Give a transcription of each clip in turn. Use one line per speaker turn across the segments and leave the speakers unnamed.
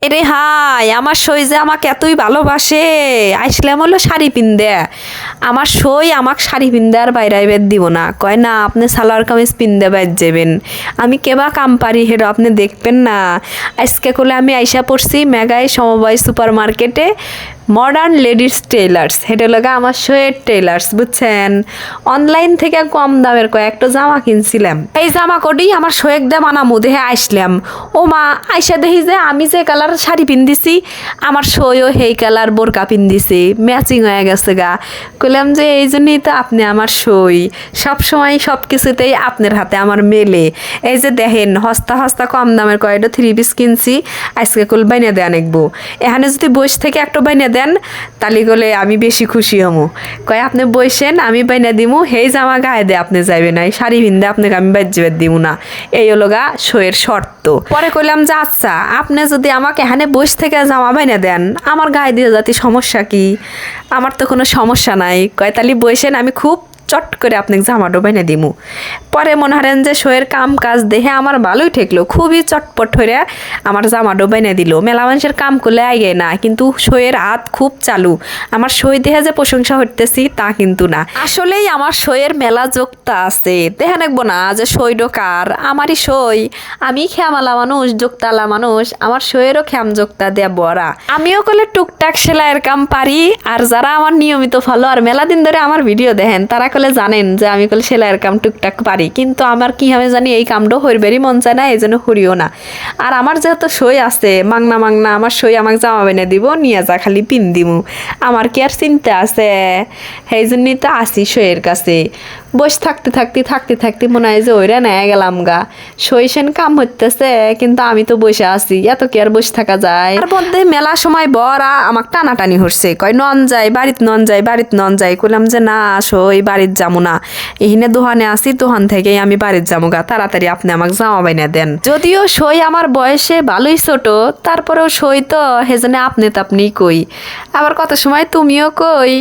এরে হাই আমার সই যে আমাকে এতই ভালোবাসে আইসলাম হলো শাড়ি পিনদে আমার সই আমাকে শাড়ি পিনদে আর বাইরে বের দিব না কয় না আপনি সালোয়ার কামিজ পিনদে বাইর যাবেন আমি কেবা কাম পারি হেরো আপনি দেখবেন না আজকে করলে আমি আইসা পড়ছি মেগাই সমবায় সুপার মার্কেটে মডার্ন লেডিস টেলার্স হেটা লগা আমার সইয়ের টেলার্স বুঝছেন অনলাইন থেকে কম দামের কয়েকটা জামা কিনছিলাম এই জামা কটি আমার সয়েক দে বানামু দেহে আইসলাম ও মা আইসা দেখি যে আমি যে কালার শাড়ি পিন্দিছি আমার সইও সেই কালার বোরকা পিন্দিছে ম্যাচিং হয়ে গেছে গা কইলাম যে এই জন্যই তো আপনি আমার সই সবসময় সব কিছুতেই আপনার হাতে আমার মেলে এই যে দেখেন হস্তা হস্তা কম দামের কয়েকটা 3 পিস কিনছি আজকে কল বাইনা দেয়া নেকবো এখানে যদি বসে থেকে একটা বাইনা দেন তালি গলে আমি বেশি খুশি হমু কয় আপনি বইসেন আমি বাইনা দিমু হেই জামা গায়ে দে আপনি যাইবে না শাড়ি ভিন্দে আপনাকে আমি বাইর যাবে দিমু না এই হলো গা সইয়ের শর্ত পরে কইলাম যে আচ্ছা আপনি যদি আমাকে এখানে বসে থেকে জামা বাইনা দেন আমার গায়ে দিয়ে যাতে সমস্যা কি আমার তো কোনো সমস্যা নাই কয় তালি বইসেন আমি খুব চট করে আপনাকে জামাটো বাইনে দিমু পরে মনে হারেন যে সইয়ের কাম কাজ দেখে আমার ভালোই ঠেকলো খুবই চটপট হয়ে আমার জামাটো বাইনে দিল মেলা মানুষের কাম করলে আগে না কিন্তু সইয়ের হাত খুব চালু আমার সই দেখে যে প্রশংসা হইতেছি তা কিন্তু না আসলেই আমার সইয়ের মেলা যোগতা আছে দেখে নেকবো না যে সই ডোকার আমারই সই আমি খ্যামালা মানুষ যোগতালা মানুষ আমার সইয়েরও খ্যাম যোগতা দেয়া বড়া আমিও করলে টুকটাক সেলাইয়ের কাম পারি আর যারা আমার নিয়মিত ফলো আর মেলা দিন ধরে আমার ভিডিও দেখেন তারা কলে জানেন যে আমি কলে সেলাইয়ের কাম টুকটাক পারি কিন্তু আমার কি হবে জানি এই কামটা হইবেরই মন চায় না এই জন্য হরিও না আর আমার যেহেতু সই আছে মাংনা মাংনা আমার সই আমাকে জামা বেনে দিব নিয়ে যা খালি পিন দিমু আমার কি আর চিন্তা আছে সেই জন্যই তো আসি সইয়ের কাছে বসে থাকতে মনে হয় যে ওইরা নেয় গেলাম গা সই সেন কাম হইতেছে কিন্তু আমি তো বসে আছি এত কি আর বসে থাকা যায় তার মধ্যে মেলা সময় বড়া আমাকে টানাটানি হচ্ছে কয় নন যায় বাড়িতে নন যায় কইলাম যে না সই বাড়িতে যাবো না এখানে দোকানে আসি দোকান থেকেই আমি বাড়িতে যাবো গা তাড়াতাড়ি আপনি আমাকে জামা বাইনা দেন যদিও সই আমার বয়সে ভালোই ছোট তারপরেও সই তো সেজন্য আপনি কই আবার কত সময় তুমিও কই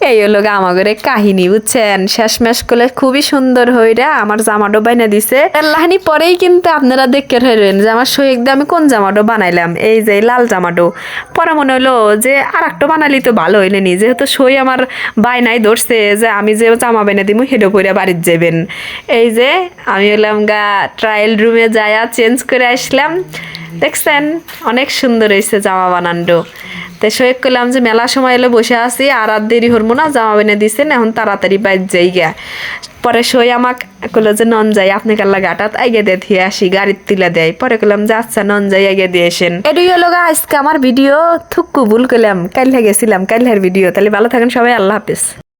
এই হলো গা আমাদের কাহিনী বুঝছেন শেষমেশ করলে খুবই সুন্দর হইরা আমার জামাটো বাইনা দিছে লাহানি পরেই কিন্তু আপনারা দেখতে হইলেন যে আমার সই একদম আমি কোন জামাটো বানাইলাম এই যে লাল জামাটো পরে মনে হলো যে আর একটা বানালি তো ভালো হইলেনি যেহেতু সই আমার বাইনাই ধরছে যে আমি যে জামা বাইনা দিমু হেডো পরে বাড়িতে যাবেন এই যে আমি হলাম গা ট্রায়াল রুমে যায়া চেঞ্জ করে আসলাম দেখছেন অনেক সুন্দর হয়েছে জামা বানানো তো সই করলাম যে মেলা সময় এলে বসে আছি আর দেরি হরমো না জামা বেনে দিছেন এখন তাড়াতাড়ি বাইর যাই গা পরে সই আমাকে কইলো যে নন যাই আপনি কাল্লা গাটাত আগে দিয়ে দিয়ে আসি গাড়ির তুলে দেয় পরে কইলাম যে আচ্ছা নন যাই আগে দিয়ে আসেন এটাই হলো গা আজকে আমার ভিডিও থুক্কু ভুল করলাম কাইলে গেছিলাম কাইলের ভিডিও তাহলে ভালো থাকেন সবাই আল্লাহ হাফেজ।